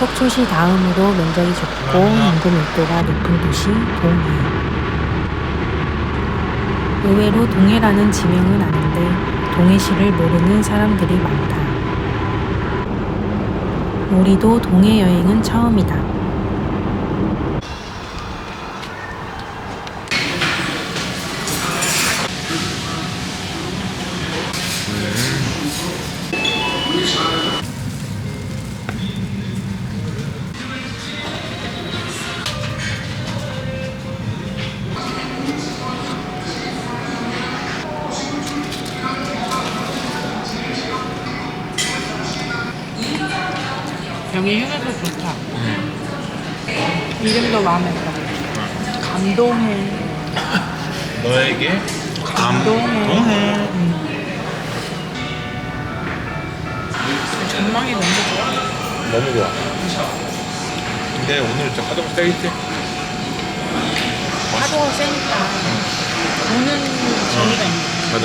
속초시 다음으로 면적이 좁고 인구 밀도가 높은 도시 동해. 의외로 동해라는 지명은 아는데 동해시를 모르는 사람들이 많다. 우리도 동해 여행은 처음이다. 여기 휴게소 좋다. 이름도 마음에 들어. 감동해. 너에게 감동해. 감동해. 전망이 너무 좋아. 너무 좋아. 근데 오늘 진짜 파도가 세겠지? 파도가 세니까 보는 재미가 있네. 맞아.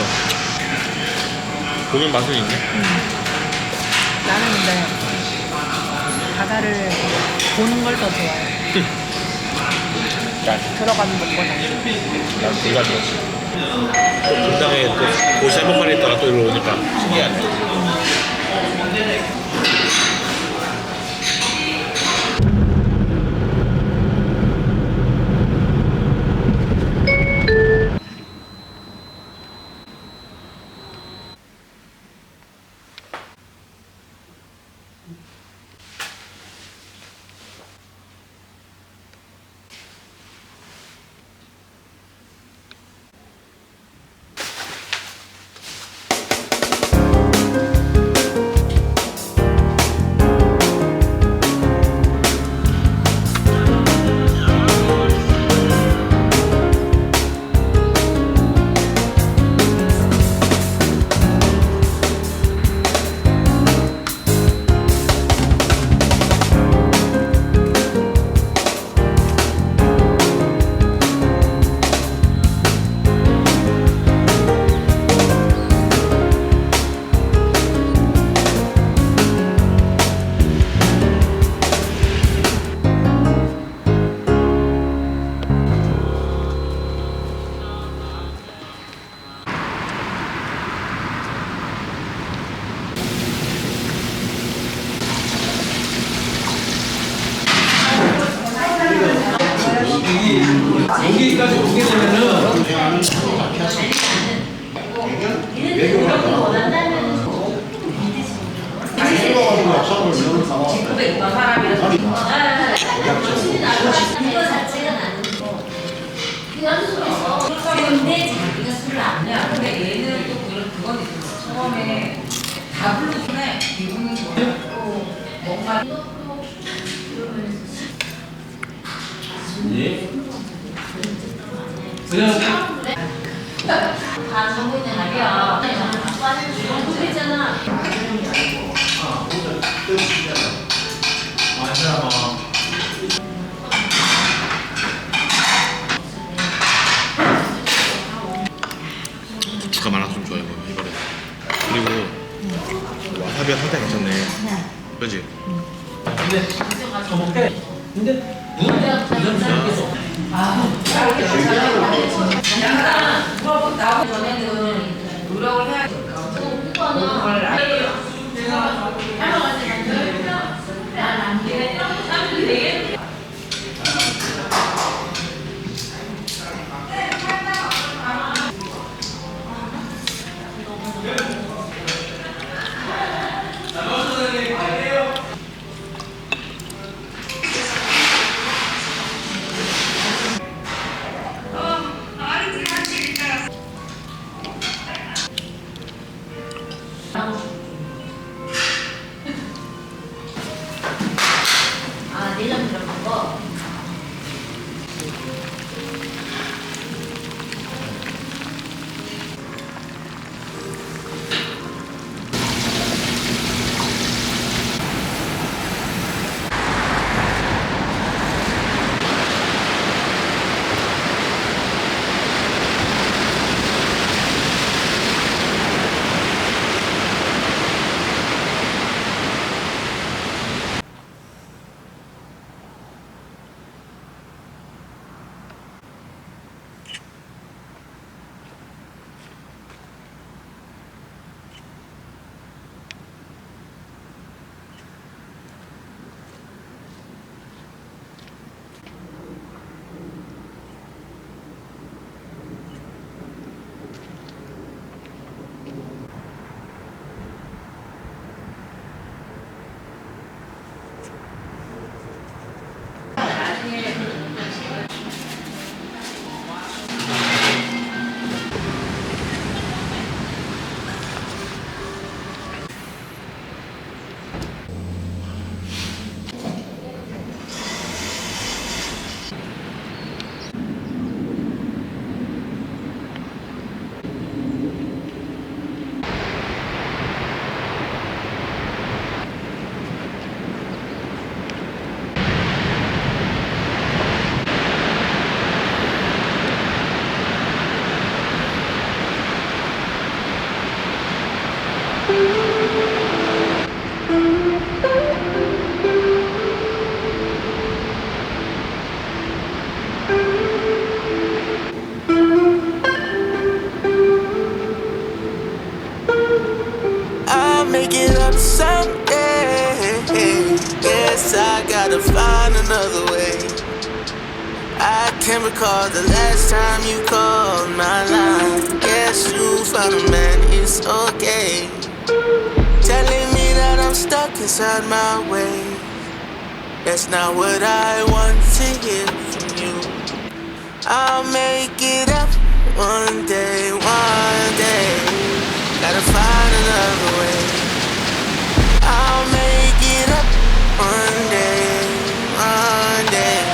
보는 맛은 있네. 나는 근데 바다를 보는 걸 더 좋아해. 들어가는 것보다. 난 둘 다 좋았어. 또 분당에 또 도시 한복판에 있다가 또 이리로 오니까 신기하네. 여기까지 오게 되면은 근데 자기가 술을 안 내. 근데 얘는 또 그건 있었어. 처음에 다 부르는데 기분은 좋았고 뭔가 다 전부 있는 날이야. 그랬잖아. 고추가 많아서 좀 좋아요 이번에. 그리고 와사비가 상당히 괜찮네. 그지? 나보다 전에는 노력을 해야 돼. 아, 내장 들어간 거? make it up someday. Yes, I gotta find another way. I can't recall the last time you called my line. Guess you found a man, it's okay. Telling me that I'm stuck inside my way. That's not what I want to hear from you. I'll make it up one day, one day. Gotta find another way. I'll make it up one day, one day.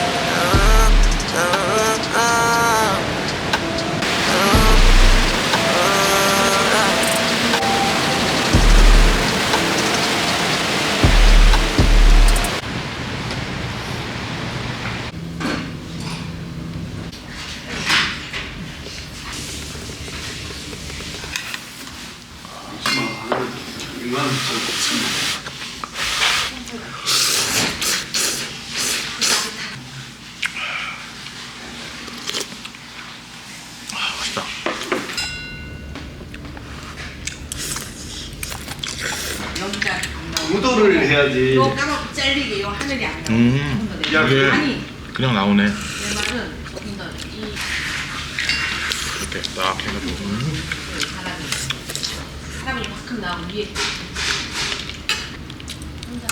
맛있다. 여기가 무도를 해야지. 요 까맣게 잘리게 요 하늘이 안 나와. 이게 아니 그냥 나오네. 내 말은 조금 더이 이렇게 딱 해가지고. 사람이 확 나오고 위에 혼자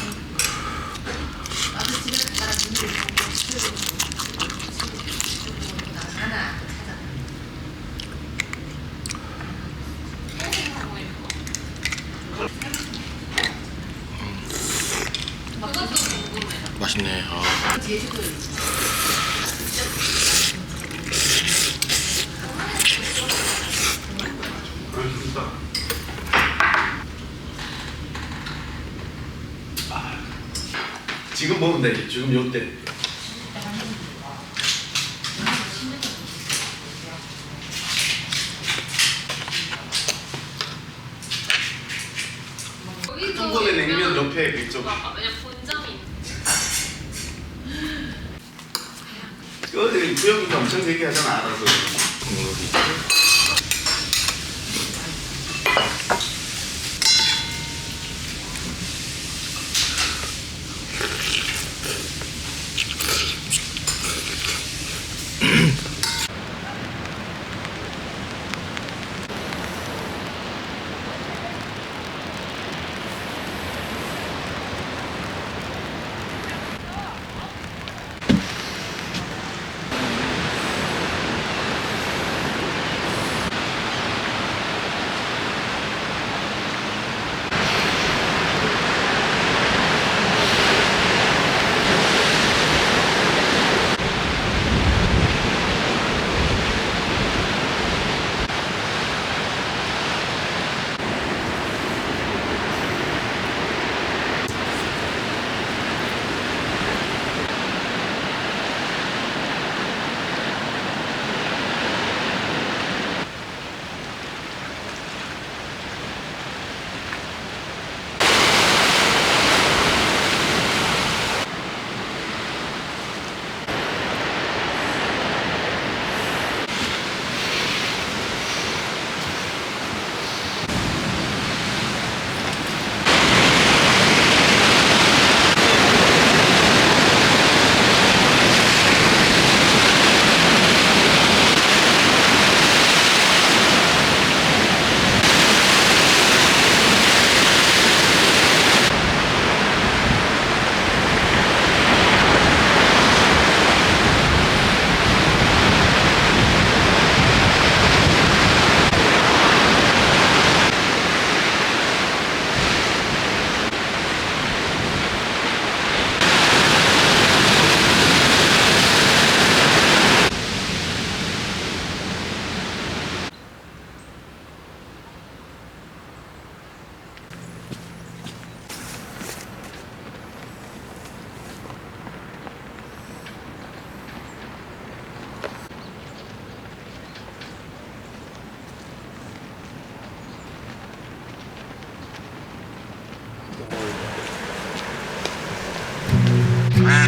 나도 집에 갔다가 눈을 하나 맛있네. 아. 제주도 지금 먹으면 돼. 지금 요때. 한국의 냉면 옆에 그쪽. 어제 구역도 엄청 얘기하잖아. 알아서.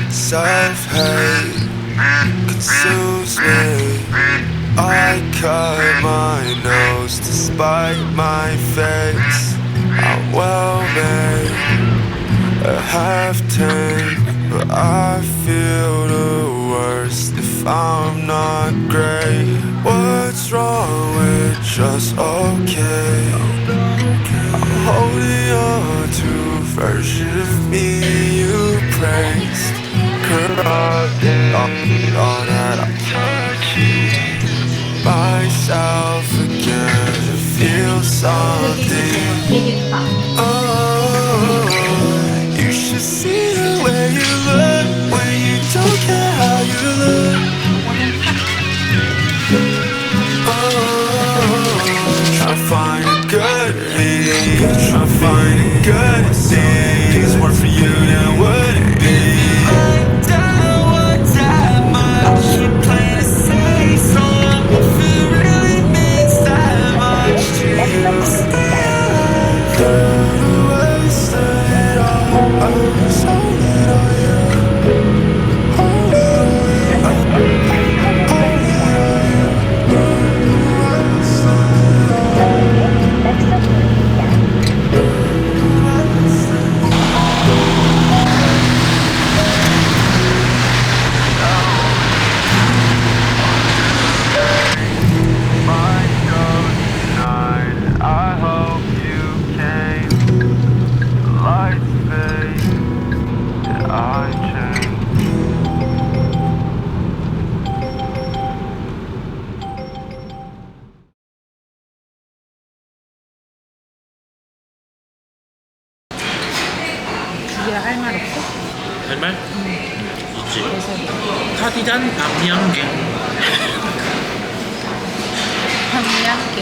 Self-hate consumes me. I cut my nose to spite my face. I'm well made, a half 10, but I feel the worst if I'm not great. What's wrong with just okay? I'm holding on to a version of me you praised, corrupting all that I can keep myself again to feel something. Oh, you should see the way you look when you don't care how you look. Oh, try to find a good me, try to find a good thing. It's more for you than would it be? I don't know what that much you're playing a safe song. If it really means that much to you, could've wasted it all. I was holding on you, holding on you, holding on you. I hope you came. The lights fade, yeah, I changed. 이게 할 말 없어? 할 말? 있지. 카디단 밤양갱. 한양게